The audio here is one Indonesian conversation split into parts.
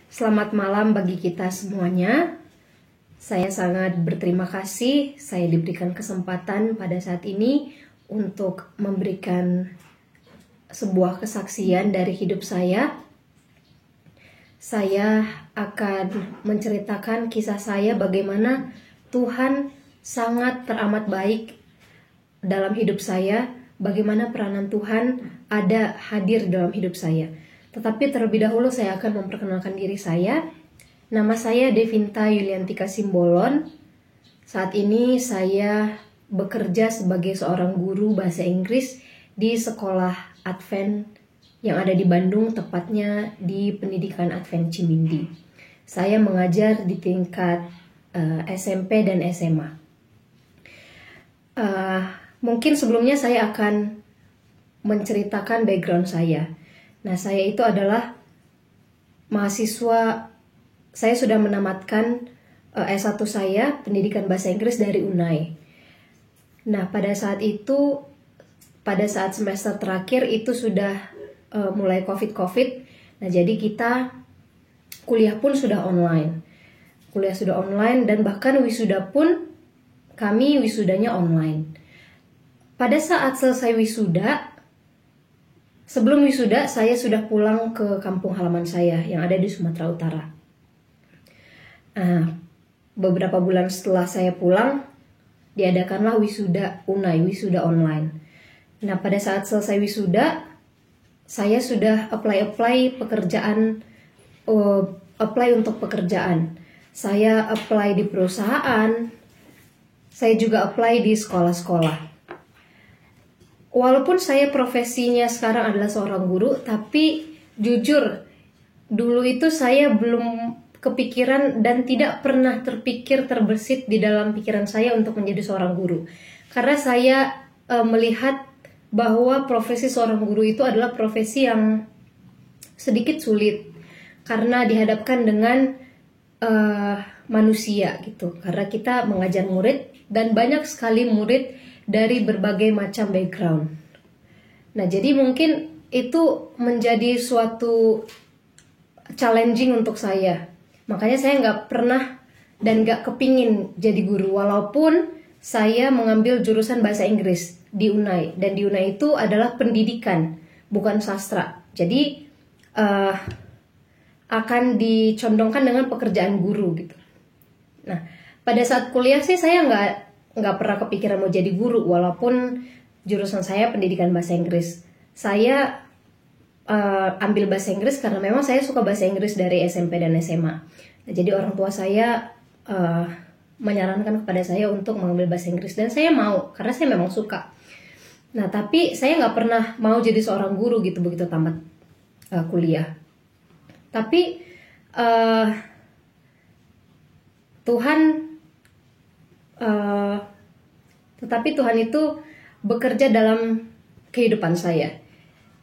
Selamat malam bagi kita semuanya. Saya sangat berterima kasih saya diberikan kesempatan pada saat ini untuk memberikan sebuah kesaksian dari hidup saya. Saya akan menceritakan kisah saya bagaimana Tuhan sangat teramat baik dalam hidup saya, bagaimana peranan Tuhan ada hadir dalam hidup saya. Tetapi terlebih dahulu saya akan memperkenalkan diri saya. Nama saya Devinta Yuliantika Simbolon. Saat ini saya bekerja sebagai seorang guru bahasa Inggris di sekolah Advent yang ada di Bandung, tepatnya di Pendidikan Advent Cimindi. Saya mengajar di tingkat SMP dan SMA. Mungkin sebelumnya saya akan menceritakan background saya. Nah, saya itu adalah mahasiswa, saya sudah menamatkan S1 saya, pendidikan bahasa Inggris dari UNAI. Nah, pada saat semester terakhir itu sudah mulai COVID. Nah, jadi kita kuliah pun sudah online. Kuliah sudah online dan bahkan wisuda pun kami wisudanya online. Pada saat selesai wisuda, sebelum wisuda, saya sudah pulang ke kampung halaman saya yang ada di Sumatera Utara. Beberapa bulan setelah saya pulang, diadakanlah wisuda UNAI, wisuda online. Nah, pada saat selesai wisuda, saya sudah apply untuk pekerjaan. Saya apply di perusahaan, saya juga apply di sekolah-sekolah. Walaupun saya profesinya sekarang adalah seorang guru, tapi jujur, dulu itu saya belum kepikiran dan tidak pernah terbersit di dalam pikiran saya untuk menjadi seorang guru. Karena saya melihat bahwa profesi seorang guru itu adalah profesi yang sedikit sulit. Karena dihadapkan dengan manusia gitu. Karena kita mengajar murid dan banyak sekali murid dari berbagai macam background. Nah, jadi mungkin itu menjadi suatu challenging untuk saya. Makanya saya nggak pernah dan nggak kepingin jadi guru, walaupun saya mengambil jurusan bahasa Inggris di UNAI. Dan di UNAI itu adalah pendidikan, bukan sastra. Jadi akan dicondongkan dengan pekerjaan guru gitu. Nah, pada saat kuliah sih saya nggak pernah kepikiran mau jadi guru, walaupun jurusan saya pendidikan bahasa Inggris. Saya ambil bahasa Inggris karena memang saya suka bahasa Inggris dari SMP dan SMA. Nah, jadi orang tua saya menyarankan kepada saya untuk mengambil bahasa Inggris dan saya mau karena saya memang suka. Nah, tapi saya nggak pernah mau jadi seorang guru gitu begitu tamat kuliah. Tapi Tuhan itu bekerja dalam kehidupan saya.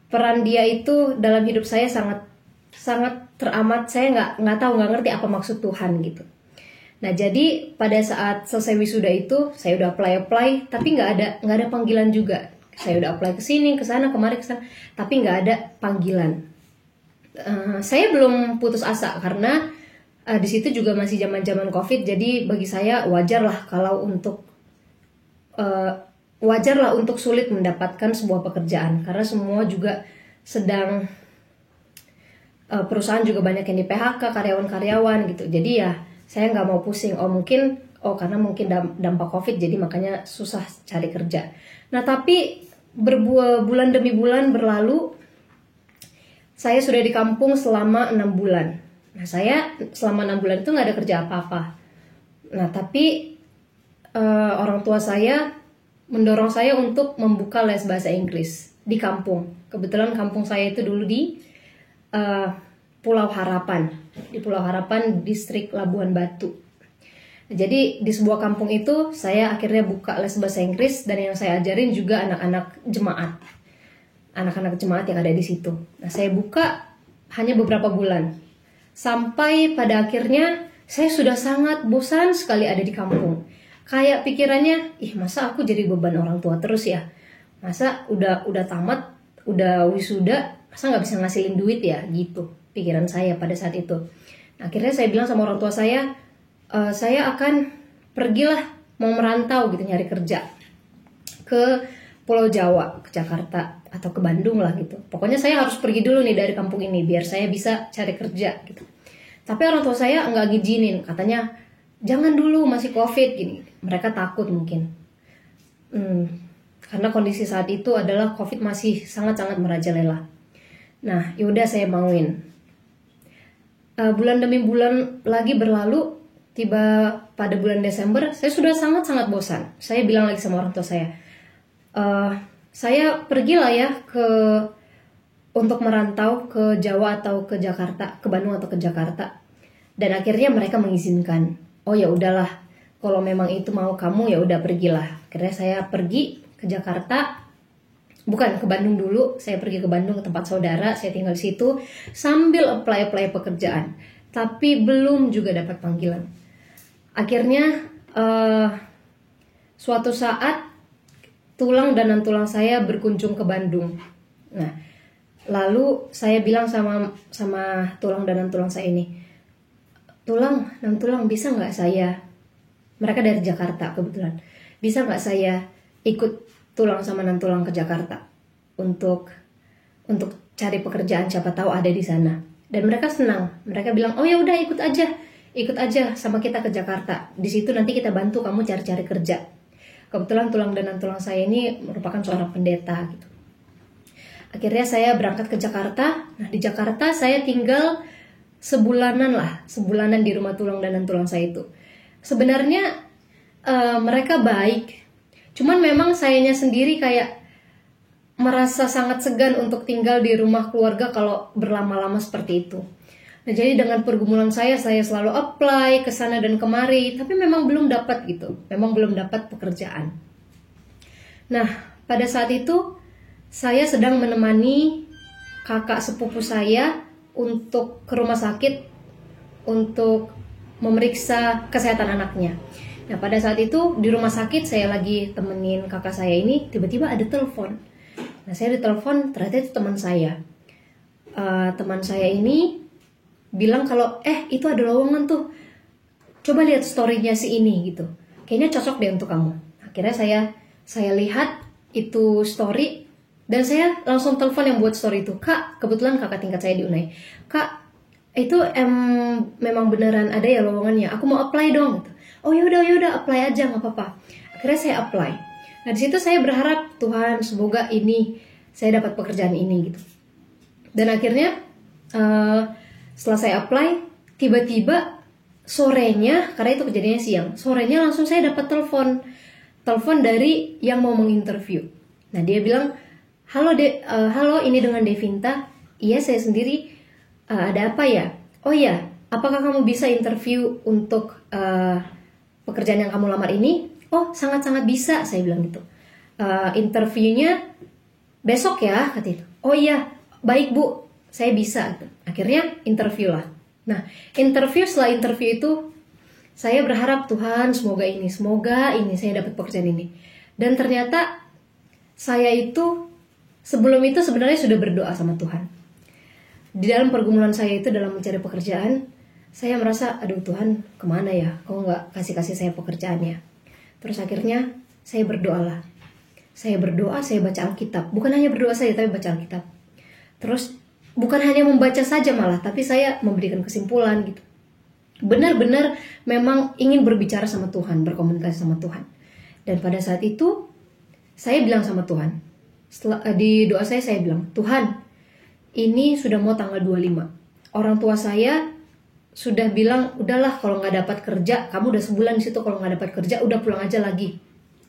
Peran Dia itu dalam hidup saya sangat teramat. Saya nggak ngerti apa maksud Tuhan gitu. Nah, jadi pada saat selesai wisuda itu saya udah apply, tapi nggak ada panggilan juga. Saya udah apply ke sini, ke sana, kemari, ke sana, tapi nggak ada panggilan. Saya belum putus asa karena di situ juga masih zaman COVID. Jadi bagi saya wajarlah untuk sulit mendapatkan sebuah pekerjaan karena semua juga sedang perusahaan juga banyak yang di PHK, karyawan-karyawan gitu. Jadi ya saya nggak mau pusing. Karena mungkin dampak COVID jadi makanya susah cari kerja. Nah, tapi bulan demi bulan berlalu, saya sudah di kampung selama 6 bulan. Nah, saya selama 6 bulan itu nggak ada kerja apa-apa. Nah, tapi orang tua saya mendorong saya untuk membuka les bahasa Inggris di kampung. Kebetulan kampung saya itu dulu di Pulau Harapan, di Pulau Harapan, distrik Labuhan Batu. Jadi di sebuah kampung itu saya akhirnya buka les bahasa Inggris dan yang saya ajarin juga anak-anak jemaat yang ada di situ. Nah, saya buka hanya beberapa bulan. Sampai pada akhirnya saya sudah sangat bosan sekali ada di kampung. Kayak pikirannya, masa aku jadi beban orang tua terus ya? Masa udah tamat, udah wisuda, masa nggak bisa ngasilin duit ya gitu. pikiran saya pada saat itu. Nah, akhirnya saya bilang sama orang tua saya akan pergilah, mau merantau gitu, nyari kerja ke Pulau Jawa, ke Jakarta atau ke Bandung lah gitu. Pokoknya saya harus pergi dulu nih dari kampung ini biar saya bisa cari kerja gitu. Tapi orang tua saya nggak ngizinin, katanya jangan dulu, masih COVID gini. Mereka takut mungkin. Karena kondisi saat itu adalah COVID masih sangat-sangat merajalela. Nah, yaudah saya mauin. Bulan demi bulan lagi berlalu, tiba pada bulan Desember, saya sudah sangat-sangat bosan. Saya bilang lagi sama orang tua saya pergilah ya untuk merantau ke Jawa atau ke Jakarta, ke Bandung atau ke Jakarta. Dan akhirnya mereka mengizinkan. Oh ya udahlah, kalau memang itu mau kamu ya udah pergilah. Akhirnya saya pergi ke Jakarta, bukan ke Bandung dulu. Saya pergi ke Bandung ke tempat saudara, saya tinggal di situ sambil apply pekerjaan. Tapi belum juga dapat panggilan. Akhirnya suatu saat tulang dan tulang saya berkunjung ke Bandung. Nah, lalu saya bilang sama tulang dan tulang saya ini, tulang bisa nggak saya? Mereka dari Jakarta kebetulan. Bisa nggak saya ikut tulang sama tulang ke Jakarta untuk cari pekerjaan, siapa tahu ada di sana. Dan mereka senang. Mereka bilang, oh ya udah ikut aja sama kita ke Jakarta. Di situ nanti kita bantu kamu cari-cari kerja. Kebetulan tulang dan tulang saya ini merupakan seorang pendeta gitu. Akhirnya saya berangkat ke Jakarta. Nah, di Jakarta saya tinggal sebulanan di rumah tulang dan tulang saya itu. Sebenarnya mereka baik. Cuman memang sayanya sendiri kayak merasa sangat segan untuk tinggal di rumah keluarga kalau berlama-lama seperti itu. Nah, jadi dengan pergumulan saya selalu apply ke sana dan kemari, tapi memang belum dapat gitu. Memang belum dapat pekerjaan. Nah, pada saat itu saya sedang menemani kakak sepupu saya untuk ke rumah sakit untuk memeriksa kesehatan anaknya. Nah, pada saat itu di rumah sakit saya lagi temenin kakak saya ini, tiba-tiba ada telepon. Nah, saya ditelepon, ternyata itu teman saya. Teman saya ini bilang kalau itu ada lowongan tuh, coba lihat story-nya si ini gitu, kayaknya cocok deh untuk kamu. Akhirnya saya lihat itu story dan saya langsung telepon yang buat story itu. Kak, kebetulan kakak tingkat saya di Unai. Kak, itu memang beneran ada ya lowongannya, aku mau apply dong gitu. Oh yaudah apply aja, nggak apa-apa. Akhirnya saya apply. Nah, di situ saya berharap, Tuhan semoga ini saya dapat pekerjaan ini gitu. Dan akhirnya setelah saya apply, tiba-tiba sorenya, karena itu kejadiannya siang, sorenya langsung saya dapat telepon dari yang mau menginterview. Nah, dia bilang, halo ini dengan Devinta. Iya, saya sendiri. Ada apa ya? Oh ya, apakah kamu bisa interview untuk pekerjaan yang kamu lamar ini? Oh, sangat-sangat bisa, saya bilang gitu. Interviewnya besok ya, katanya. Oh iya, baik Bu, saya bisa. Akhirnya interview lah. Nah, setelah interview itu saya berharap, Tuhan semoga ini saya dapat pekerjaan ini. Dan ternyata saya itu sebelum itu sebenarnya sudah berdoa sama Tuhan. Di dalam pergumulan saya itu dalam mencari pekerjaan, saya merasa, aduh Tuhan kemana ya, kok nggak kasih saya pekerjaannya. Terus akhirnya saya berdoa, saya baca Alkitab. Bukan hanya berdoa saja, tapi baca Alkitab. Terus bukan hanya membaca saja malah, tapi saya memberikan kesimpulan gitu. Benar-benar memang ingin berbicara sama Tuhan, berkomunikasi sama Tuhan. Dan pada saat itu saya bilang sama Tuhan, di doa saya bilang, Tuhan, ini sudah mau tanggal 25. Orang tua saya sudah bilang, udahlah kalau nggak dapat kerja, kamu udah sebulan di situ, kalau nggak dapat kerja udah pulang aja lagi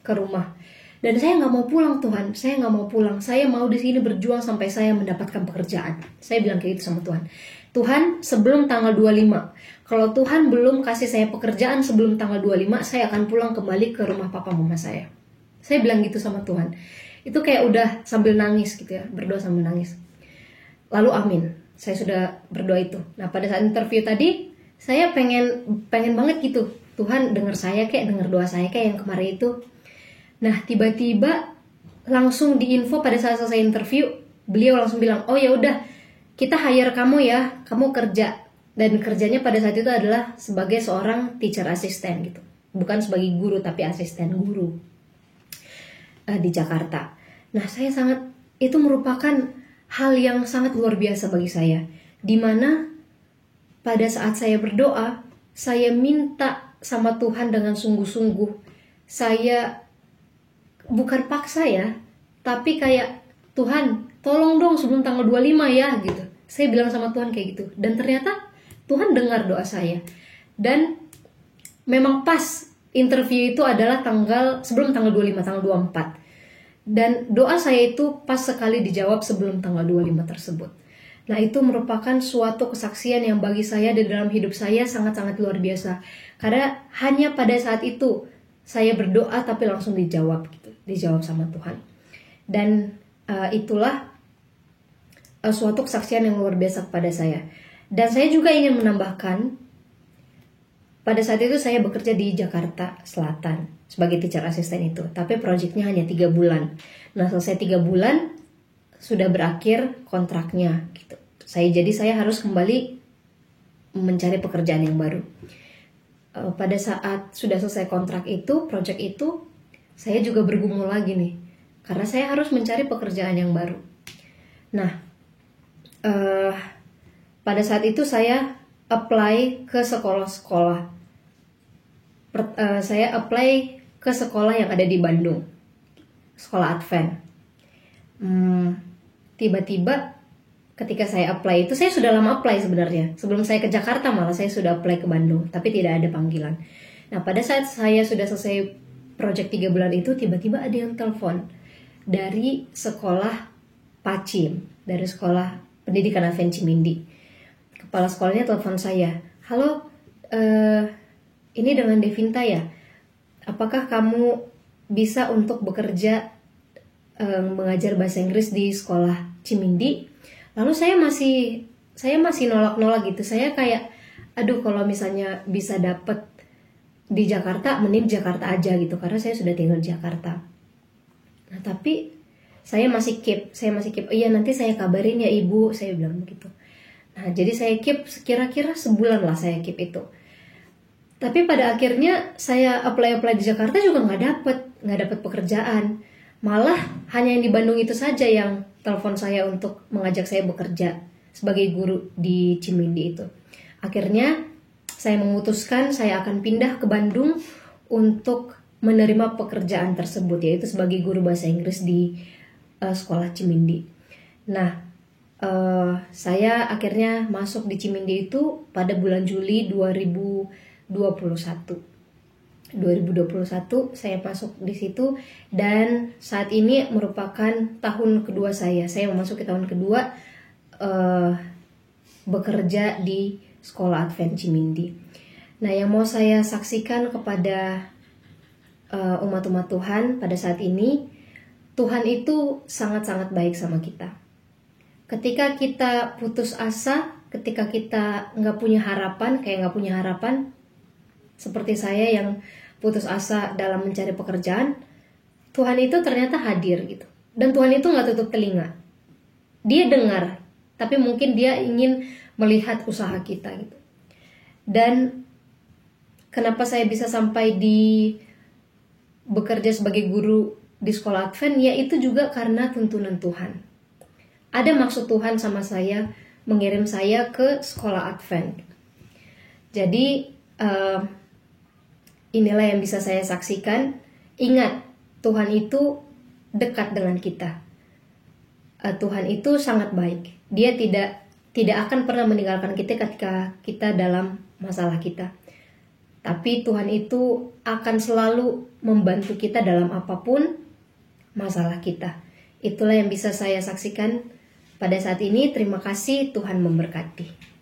ke rumah. Dan saya nggak mau pulang, Tuhan. Saya nggak mau pulang. Saya mau di sini berjuang sampai saya mendapatkan pekerjaan. Saya bilang kayak gitu sama Tuhan. Tuhan, sebelum tanggal 25. Kalau Tuhan belum kasih saya pekerjaan sebelum tanggal 25, saya akan pulang kembali ke rumah papa mama saya. Saya bilang gitu sama Tuhan. Itu kayak udah sambil nangis gitu ya, berdoa sambil nangis. Lalu amin. Saya sudah berdoa itu. Nah, pada saat interview tadi, saya pengen banget gitu. Tuhan dengar saya kayak dengar doa saya kayak yang kemarin itu. Nah, tiba-tiba langsung diinfo pada saat selesai interview, beliau langsung bilang, oh ya udah, kita hire kamu ya, kamu kerja. Dan kerjanya pada saat itu adalah sebagai seorang teacher assistant gitu. Bukan sebagai guru, tapi asisten guru di Jakarta. Nah, itu merupakan hal yang sangat luar biasa bagi saya. Dimana pada saat saya berdoa, saya minta sama Tuhan dengan sungguh-sungguh. Saya bukan paksa ya, tapi kayak, Tuhan tolong dong sebelum tanggal 25 ya gitu. Saya bilang sama Tuhan kayak gitu. Dan ternyata Tuhan dengar doa saya. Dan memang pas interview itu adalah sebelum tanggal 25, tanggal 24. Dan doa saya itu pas sekali dijawab sebelum tanggal 25 tersebut. Nah, itu merupakan suatu kesaksian yang bagi saya di dalam hidup saya sangat-sangat luar biasa. Karena hanya pada saat itu saya berdoa tapi langsung dijawab gitu. Dijawab sama Tuhan. Dan itulah suatu kesaksian yang luar biasa kepada saya. Dan saya juga ingin menambahkan, pada saat itu saya bekerja di Jakarta Selatan sebagai teacher assistant itu. Tapi proyeknya hanya 3 bulan. Nah, selesai 3 bulan sudah berakhir kontraknya gitu. Jadi saya harus kembali mencari pekerjaan yang baru. Pada saat sudah selesai kontrak itu, proyek itu, saya juga bergumul lagi nih. Karena saya harus mencari pekerjaan yang baru. Nah, pada saat itu saya apply ke sekolah-sekolah. Saya apply ke sekolah yang ada di Bandung, sekolah Advent. Tiba-tiba ketika saya apply itu, saya sudah lama apply sebenarnya. Sebelum saya ke Jakarta malah saya sudah apply ke Bandung, tapi tidak ada panggilan. Nah, pada saat saya sudah selesai project 3 bulan itu, tiba-tiba ada yang telepon dari sekolah Pacim, dari sekolah pendidikan Advent Cimindi. Kepala sekolahnya telepon saya, halo, ini dengan Devinta ya, apakah kamu bisa untuk bekerja mengajar bahasa Inggris di sekolah Cimindi? Lalu saya masih nolak-nolak gitu. Saya kayak, aduh, kalau misalnya bisa dapet di Jakarta, mending Jakarta aja gitu, karena saya sudah tinggal di Jakarta. Nah, tapi saya masih keep, iya nanti saya kabarin ya ibu, saya bilang begitu. Nah, jadi saya keep kira-kira sebulan lah saya keep itu. Tapi pada akhirnya saya apply di Jakarta juga nggak dapet pekerjaan. Malah hanya yang di Bandung itu saja yang telepon saya untuk mengajak saya bekerja sebagai guru di Cimindi itu. Akhirnya saya memutuskan saya akan pindah ke Bandung untuk menerima pekerjaan tersebut, yaitu sebagai guru bahasa Inggris di sekolah Cimindi. Nah, saya akhirnya masuk di Cimindi itu pada bulan Juli 2021 saya masuk di situ, dan saat ini merupakan tahun kedua saya memasuki tahun kedua bekerja di sekolah Advent Cimindi. Nah, yang mau saya saksikan kepada umat-umat Tuhan pada saat ini, Tuhan itu sangat-sangat baik sama kita. Ketika kita putus asa, ketika kita nggak punya harapan, seperti saya yang putus asa dalam mencari pekerjaan, Tuhan itu ternyata hadir gitu. Dan Tuhan itu nggak tutup telinga. Dia dengar, tapi mungkin dia ingin melihat usaha kita gitu. Dan kenapa saya bisa sampai bekerja sebagai guru di sekolah Advent, yaitu juga karena tuntunan Tuhan. Ada maksud Tuhan sama saya mengirim saya ke sekolah Advent. Jadi inilah yang bisa saya saksikan. Ingat, Tuhan itu dekat dengan kita. Tuhan itu sangat baik. Dia tidak akan pernah meninggalkan kita ketika kita dalam masalah kita. Tapi Tuhan itu akan selalu membantu kita dalam apapun masalah kita. Itulah yang bisa saya saksikan pada saat ini. Terima kasih, Tuhan memberkati.